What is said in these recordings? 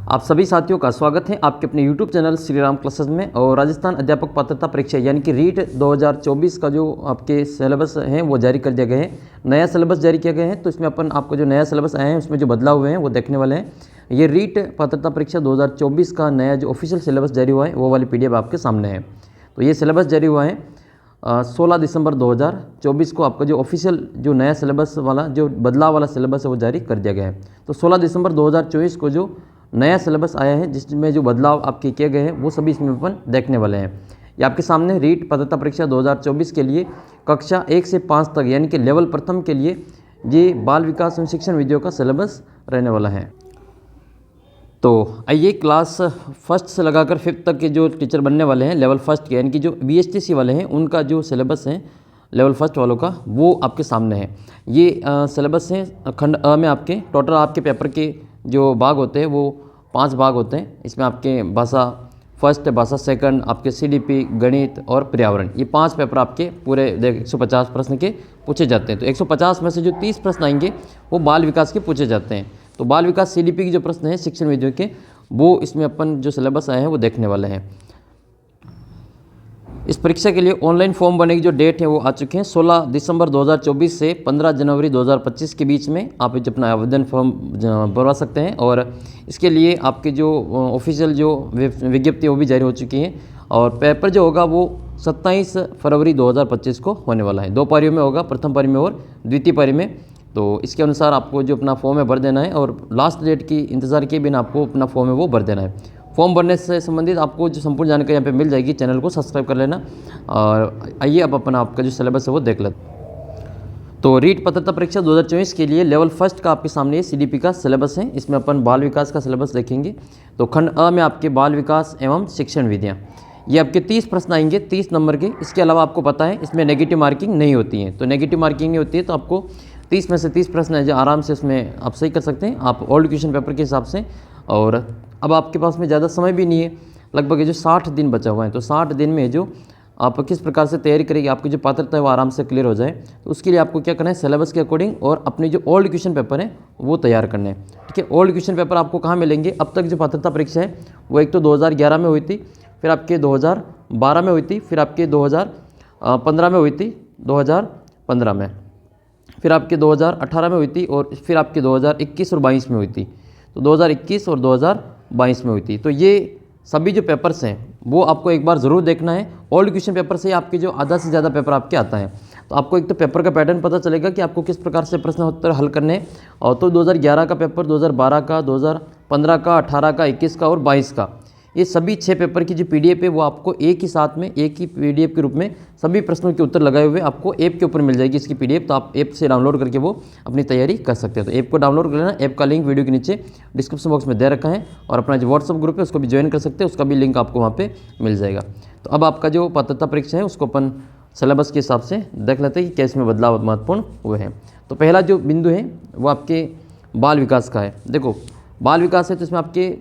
आप सभी साथियों का स्वागत है आपके अपने YouTube channel Shri Ram classes में। और राजस्थान अध्यापक पात्रता परीक्षा यानी कि रीट 2024 का जो आपके सिलेबस हैं वो जारी कर दिया गया है। नया सिलेबस जारी किया गया है, तो इसमें अपन आपको जो नया सिलेबस आया है उसमें जो बदलाव हुए हैं वो देखने वाले हैं। ये रीट पात्रता परीक्षा 2024 का नया जो ऑफिशियल सिलेबस जारी हुआ है वो वाली PDF आपके सामने है। तो ये सिलेबस जारी हुआ है 16 दिसंबर 2024 को। आपका जो ऑफिशियल जो नया सिलेबस वाला जो बदलाव वाला सिलेबस है वो जारी कर दिया गया है। तो 16 दिसंबर 2024 को जो नया सिलेबस आया है जिसमें जो बदलाव आपके किए गए हैं वो सभी इसमें अपन देखने वाले हैं। ये आपके सामने रीट पात्रता परीक्षा 2024 के लिए कक्षा 1 से 5 तक यानी कि लेवल प्रथम के लिए ये बाल विकास एवं शिक्षण विधियों का सिलेबस रहने वाला है। तो आइए क्लास फर्स्ट से लगाकर 5th तक के जो टीचर बनने वाले हैं लेवल फर्स्ट के यानी कि जो BHTC वाले हैं उनका जो सिलेबस है लेवल फर्स्ट वालों का वो आपके सामने है। ये सिलेबस है खंड अ में आपके टोटल आपके पेपर के जो भाग होते हैं वो 5 भाग होते हैं। इसमें आपके भाषा फर्स्ट, भाषा सेकंड, आपके CDP, गणित और पर्यावरण, ये 5 पेपर आपके पूरे 150 प्रश्न के पूछे जाते हैं। तो 150 में से जो 30 प्रश्न आएंगे वो बाल विकास के पूछे जाते हैं। तो बाल विकास CDP के जो प्रश्न हैं शिक्षण विधियों के वो इसमें अपन जो सिलेबस आए हैं वो देखने वाले हैं। इस परीक्षा के लिए ऑनलाइन फॉर्म भरने की जो डेट है वो आ चुके हैं। 16 दिसंबर 2024 से 15 जनवरी 2025 के बीच में आप अपना आवेदन फॉर्म भरवा सकते हैं। और इसके लिए आपके जो ऑफिशियल जो विज्ञप्ति वो भी जारी हो चुकी है। और पेपर जो होगा वो 27 फरवरी 2025 को होने वाला है। 2 पारियों में होगा, प्रथम पारी में और द्वितीय पारी में। तो इसके अनुसार आपको जो अपना फॉर्म है भर देना है और लास्ट डेट की इंतज़ार किए बिना आपको अपना फॉर्म है वो भर देना है। फॉर्म भरने से संबंधित आपको जो संपूर्ण जानकारी यहाँ पे मिल जाएगी। चैनल को सब्सक्राइब कर लेना। और आइए अब अपना आपका जो सिलेबस है वो देख लेते हैं। तो रीट पात्रता परीक्षा 2024 के लिए लेवल फर्स्ट का आपके सामने CDP का सिलेबस है। इसमें अपन बाल विकास का सिलेबस देखेंगे। तो खंड अ में आपके बाल विकास एवं शिक्षण विधियाँ, ये आपके 30 प्रश्न आएंगे 30 नंबर के। इसके अलावा आपको पता है इसमें नेगेटिव मार्किंग नहीं होती है। तो नेगेटिव मार्किंग नहीं होती है तो आपको 30 में से 30 प्रश्न है जो आराम से उसमें आप सही कर सकते हैं आप ओल्ड क्वेश्चन पेपर के हिसाब से। और अब आपके पास में ज़्यादा समय भी नहीं है, लगभग ये जो 60 दिन बचा हुआ है। तो 60 दिन में जो आप किस प्रकार से तैयारी करेंगे आपकी जो पात्रता है वो आराम से क्लियर हो जाए, तो उसके लिए आपको क्या करना है सिलेबस के अकॉर्डिंग और अपने जो ओल्ड क्वेश्चन पेपर है वो तैयार करने हैं। ठीक है, ओल्ड क्वेश्चन पेपर आपको कहाँ मिलेंगे? अब तक जो पात्रता परीक्षा है वो एक तो 2011 में हुई थी, फिर आपके 2012 में हुई थी, फिर आपके 2015 में हुई थी, 2015 में, फिर आपके 2018 में हुई थी और फिर आपके 2021 और 22 में हुई थी। तो 2021 और 2022 में हुई थी। तो ये सभी जो पेपर्स हैं वो आपको एक बार ज़रूर देखना है। ओल्ड क्वेश्चन पेपर से आपके जो आधा से ज़्यादा पेपर आपके आता है, तो आपको एक तो पेपर का पैटर्न पता चलेगा कि आपको किस प्रकार से प्रश्न उत्तर हल करने हैं। और तो 2011 का पेपर, 2012 का, 2015 का, 18 का, 21 का और 22 का, ये सभी 6 पेपर की जो PDF है वो आपको एक ही साथ में एक ही PDF के रूप में सभी प्रश्नों के उत्तर लगाए हुए आपको ऐप के ऊपर मिल जाएगी इसकी PDF। तो आप ऐप से डाउनलोड करके वो अपनी तैयारी कर सकते हैं। तो ऐप को डाउनलोड कर लेना। ऐप का लिंक वीडियो के नीचे डिस्क्रिप्शन बॉक्स में दे रखा है। और अपना जो WhatsApp ग्रुप है उसको भी ज्वाइन कर सकते हैं, उसका भी लिंक आपको वहाँ पर मिल जाएगा। तो अब आपका जो पात्रता परीक्षा है उसको अपन सिलेबस के हिसाब से देख लेते हैं कि कैसे में बदलाव महत्वपूर्ण हुए हैं। तो पहला जो बिंदु है वो आपके बाल विकास का है। देखो बाल विकास है तो इसमें आपके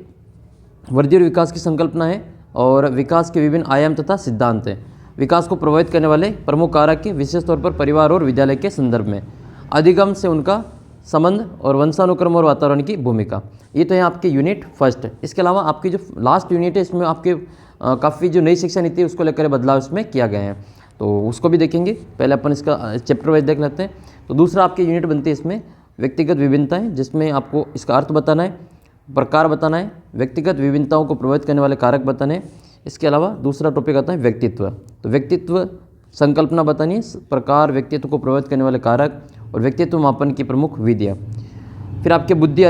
वृद्धि और विकास की संकल्पना है और विकास के विभिन्न आयाम तथा सिद्धांत हैं। विकास को प्रभावित करने वाले प्रमुख कारक के विशेष तौर पर परिवार और विद्यालय के संदर्भ में, अधिगम से उनका संबंध और वंशानुक्रम और वातावरण की भूमिका। ये तो है आपके यूनिट फर्स्ट। इसके अलावा आपकी जो लास्ट यूनिट है इसमें आपके काफ़ी जो नई शिक्षा नीति है उसको लेकर बदलाव इसमें किया गया है, तो उसको भी देखेंगे। पहले अपन इसका चैप्टर वाइज देख लेते हैं। तो दूसरा आपकी यूनिट बनती है इसमें व्यक्तिगत विभिन्नताएँ, जिसमें आपको इसका अर्थ बताना है, प्रकार बताना है, व्यक्तिगत विभिन्नताओं को प्रभावित करने वाले कारक बताने हैं। इसके अलावा दूसरा टॉपिक आता है व्यक्तित्व। तो व्यक्तित्व संकल्पना बतानी है, प्रकार, व्यक्तित्व को प्रभावित करने वाले कारक और व्यक्तित्व मापन की प्रमुख विधियाँ। फिर आपके बुद्धि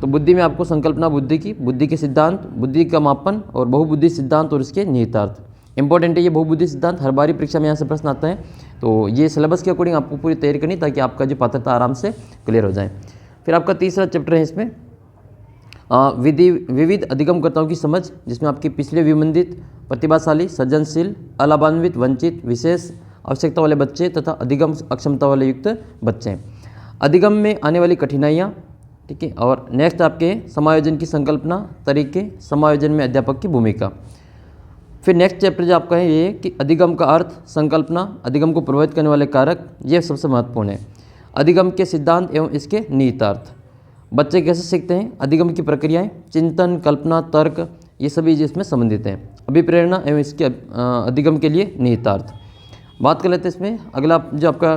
तो बुद्धि में आपको संकल्पना बुद्धि के सिद्धांत, बुद्धि का मापन और बहुबुद्धि सिद्धांत और इसके निहितार्थ। इंपॉर्टेंट है ये बहुबुद्धि सिद्धांत, हर बारी परीक्षा में यहाँ से प्रश्न आता है। तो ये सिलेबस के अकॉर्डिंग आपको पूरी तैयारी करनी ताकि आपका जो पात्रता आराम से क्लियर हो जाए। फिर आपका तीसरा चैप्टर है इसमें विविध अधिगमकर्ताओं की समझ, जिसमें आपके पिछले विमंदित, प्रतिभाशाली, सृजनशील, अलाभान्वित, वंचित, विशेष आवश्यकता वाले बच्चे तथा अधिगम अक्षमता वाले युक्त बच्चे, अधिगम में आने वाली कठिनाइयाँ। ठीक है, और नेक्स्ट आपके समायोजन की संकल्पना, तरीके, समायोजन में अध्यापक की भूमिका। फिर नेक्स्ट चैप्टर जो आपका है ये कि अधिगम का अर्थ, संकल्पना, अधिगम को प्रभावित करने वाले कारक, ये सबसे महत्वपूर्ण है। अधिगम के सिद्धांत एवं इसके निहितार्थ, बच्चे कैसे सीखते हैं, अधिगम की प्रक्रियाएं, चिंतन, कल्पना, तर्क, ये सभी इसमें संबंधित हैं। अभिप्रेरणा एवं इसके अधिगम के लिए निहितार्थ। बात कर लेते हैं इसमें अगला जो आपका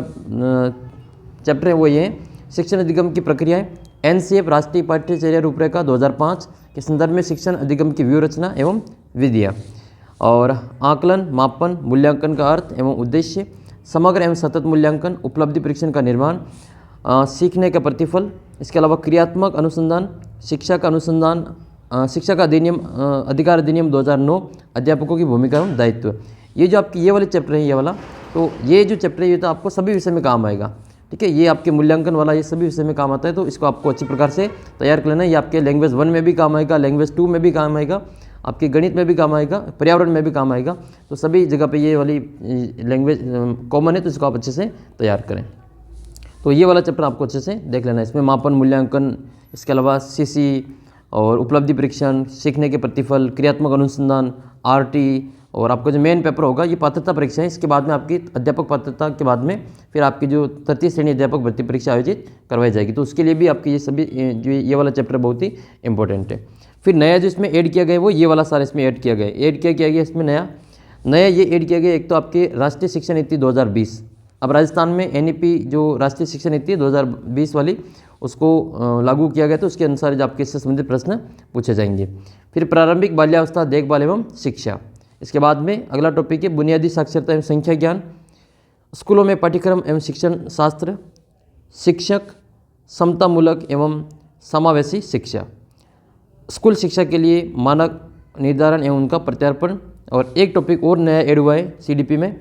चैप्टर है वो ये है शिक्षण अधिगम की प्रक्रियाएं। एनसीएफ राष्ट्रीय पाठ्यचर्या रूपरेखा 2005 के संदर्भ में शिक्षण अधिगम की व्यूह रचना एवं विधियाँ, और आकलन, मापन, मूल्यांकन का अर्थ एवं उद्देश्य, समग्र एवं सतत मूल्यांकन, उपलब्धि परीक्षण का निर्माण, सीखने का प्रतिफल, इसके अलावा क्रियात्मक अनुसंधान, शिक्षा का अनुसंधान, शिक्षा का अधिनियम अधिकार अधिनियम 2009, अध्यापकों की भूमिका एवं दायित्व। ये जो आपकी ये वाले चैप्टर है ये वाला, तो ये जो चैप्टर है ये तो आपको सभी विषय में काम आएगा, ठीक है। ये आपके मूल्यांकन वाला ये सभी विषय में काम आता है, तो इसको आपको अच्छी प्रकार से तैयार कर लेना है। ये आपके लैंग्वेज 1 में भी काम आएगा, लैंग्वेज 2 में भी काम आएगा, आपके गणित में भी काम आएगा, पर्यावरण में भी काम आएगा। तो सभी जगह पे ये वाली लैंग्वेज कॉमन है, तो इसको आप अच्छे से तैयार करें। तो ये वाला चैप्टर आपको अच्छे से देख लेना है। इसमें मापन, मूल्यांकन, इसके अलावा सीसी और उपलब्धि परीक्षण, सीखने के प्रतिफल, क्रियात्मक अनुसंधान, आरटी, और आपका जो मेन पेपर होगा ये पात्रता परीक्षा है। इसके बाद में आपकी अध्यापक पात्रता के बाद में फिर आपकी जो तृतीय श्रेणी अध्यापक भर्ती परीक्षा आयोजित करवाई जाएगी। तो उसके लिए भी आपकी ये सभी जो ये वाला चैप्टर बहुत ही इंपॉर्टेंट है। फिर नया जो इसमें ऐड किया गया है वो ये वाला सारा इसमें ऐड किया गया है। ऐड क्या किया गया इसमें नया ये ऐड किया गया। एक तो आपके राष्ट्रीय शिक्षा नीति 2020, अब राजस्थान में एनईपी जो राष्ट्रीय शिक्षा नीति है 2020 वाली उसको लागू किया गया, तो उसके अनुसार जो आपके इससे संबंधित प्रश्न पूछे जाएंगे। फिर प्रारंभिक बाल्यावस्था देखभाल एवं शिक्षा। इसके बाद में अगला टॉपिक है बुनियादी साक्षरता एवं संख्या ज्ञान, स्कूलों में पाठ्यक्रम एवं शिक्षण शास्त्र, शिक्षक, समतामूलक एवं समावेशी शिक्षा, स्कूल शिक्षा के लिए मानक निर्धारण एवं उनका प्रत्यार्पण। और एक टॉपिक और नया ऐड हुआ है सीडीपी में,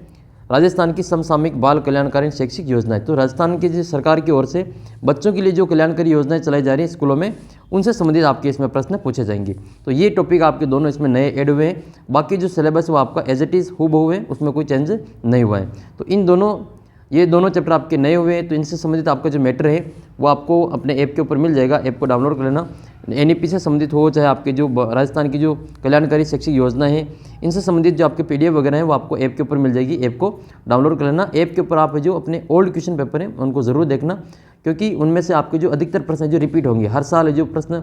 राजस्थान की समसामयिक बाल कल्याणकारी शैक्षिक योजनाएं। तो राजस्थान की जो सरकार की ओर से बच्चों के लिए जो कल्याणकारी योजनाएं चलाई जा रही हैं स्कूलों में, उनसे संबंधित आपके इसमें प्रश्न पूछे जाएंगे। तो ये टॉपिक आपके दोनों इसमें नए ऐड हुए हैं। बाकी जो सिलेबस वो आपका एज इट इज़ हूबहू है, उसमें कोई चेंज नहीं हुआ है। तो ये दोनों चैप्टर आपके नए हुए हैं। तो इनसे संबंधित आपका जो मैटर है वो आपको अपने ऐप के ऊपर मिल जाएगा। ऐप को डाउनलोड कर लेना। एनईपी से संबंधित हो, चाहे आपके जो राजस्थान की जो कल्याणकारी शैक्षिक योजना है, इनसे संबंधित जो आपके पीडीएफ वगैरह हैं वो आपको ऐप के ऊपर मिल जाएगी। ऐप को डाउनलोड कर लेना। ऐप के ऊपर आप जो अपने ओल्ड क्वेश्चन पेपर हैं उनको ज़रूर देखना, क्योंकि उनमें से आपके जो अधिकतर प्रश्न जो रिपीट होंगे हर साल, जो प्रश्न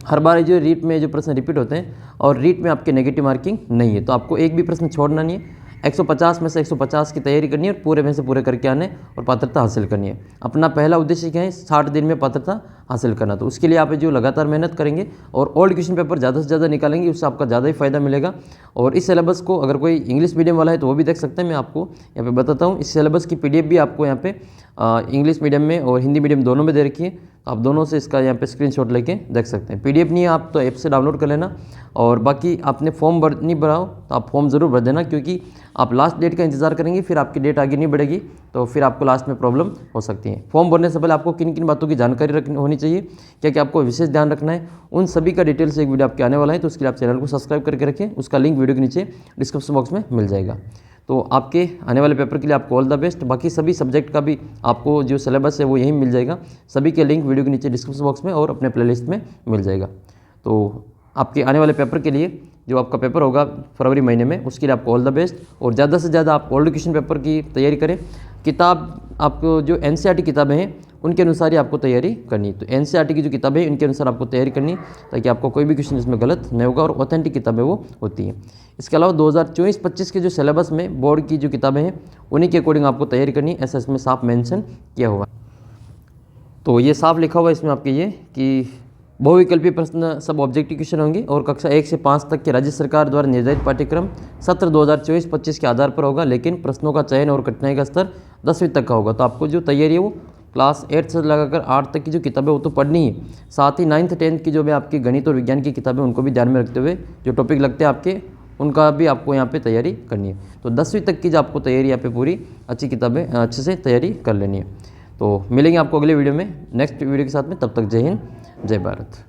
हर बार जो रीट में जो प्रश्न रिपीट होते हैं, और रीट में आपके नेगेटिव मार्किंग नहीं है। तो आपको एक भी प्रश्न छोड़ना नहीं है। 150 में से 150 की तैयारी करनी है और पूरे में से पूरे करके आने और पात्रता हासिल करनी है। अपना पहला उद्देश्य क्या है, 60 दिन में पात्रता हासिल करना। तो उसके लिए आप जो लगातार मेहनत करेंगे और ओल्ड क्वेश्चन पेपर ज़्यादा से ज़्यादा निकालेंगे, उससे आपका ज़्यादा ही फायदा मिलेगा। और इस सिलेबस को अगर कोई इंग्लिश मीडियम वाला है तो वो भी देख सकते हैं। मैं आपको यहाँ पे बताता हूँ, इस सिलेबस की पीडीएफ भी आपको यहाँ पे इंग्लिश मीडियम में और हिंदी मीडियम दोनों में दे रखी है। आप दोनों से इसका यहाँ पे स्क्रीनशॉट लेके देख सकते हैं। पीडीएफ नहीं है आप तो ऐप से डाउनलोड कर लेना। और बाकी आपने फॉर्म नहीं भराओ तो आप फॉर्म ज़रूर भर देना, क्योंकि आप लास्ट डेट का इंतजार करेंगे फिर आपकी डेट आगे नहीं बढ़ेगी, तो फिर आपको लास्ट में प्रॉब्लम हो सकती है। फॉर्म भरने से पहले आपको किन किन बातों की जानकारी रखनी होनी चाहिए, क्या क्या आपको विशेष ध्यान रखना है, उन सभी का डिटेल से एक वीडियो आपके आने वाला है। तो उसके लिए आप चैनल को सब्सक्राइब करके रखें, उसका लिंक वीडियो के नीचे डिस्क्रिप्शन बॉक्स में मिल जाएगा। तो आपके आने वाले पेपर के लिए आपको ऑल द बेस्ट। बाकी सभी सब्जेक्ट का भी आपको जो सिलेबस है वो यहीं मिल जाएगा। सभी के लिंक वीडियो के नीचे डिस्क्रिप्शन बॉक्स में और अपने प्लेलिस्ट में मिल जाएगा। तो आपके आने वाले पेपर के लिए जो आपका पेपर होगा फरवरी महीने में, उसके लिए आपको ऑल द बेस्ट। और ज़्यादा से ज़्यादा आप ओल्ड क्वेश्चन पेपर की तैयारी करें। किताब आपको जो एनसीईआरटी किताबें हैं उनके अनुसार ही आपको तैयारी करनी। तो एनसीईआरटी की जो किताबें हैं उनके अनुसार आपको तैयारी करनी, ताकि आपको कोई भी क्वेश्चन इसमें गलत नहीं होगा, और ऑथेंटिक किताबें वो होती हैं। इसके अलावा 2024-25 के जो सिलेबस में बोर्ड की जो किताबें हैं उन्हीं के अकॉर्डिंग आपको तैयारी करनी, ऐसा इसमें साफ मेंशन किया हुआ। तो ये साफ लिखा हुआ है इसमें आपके ये कि बहुविकल्पीय प्रश्न सब ऑब्जेक्टिव क्वेश्चन होंगे, और कक्षा 1 से 5 तक के राज्य सरकार द्वारा निर्धारित पाठ्यक्रम सत्र 2024-25 के आधार पर होगा, लेकिन प्रश्नों का चयन और कठिनाई का स्तर 10वीं तक का होगा। तो आपको जो तैयारी है वो क्लास 8 से लगाकर 8 तक की जो किताबें वो तो पढ़नी है, साथ ही 9th 10th की जो भी आपकी गणित और विज्ञान की किताबें उनको भी ध्यान में रखते हुए जो टॉपिक लगते हैं आपके, उनका भी आपको यहाँ पे तैयारी करनी है। तो 10वीं तक की जो आपको तैयारी यहाँ पे पूरी अच्छी किताबें अच्छे से तैयारी कर लेनी है। तो मिलेंगे आपको अगले वीडियो में नेक्स्ट वीडियो के साथ में, तब तक जय हिंद जय भारत।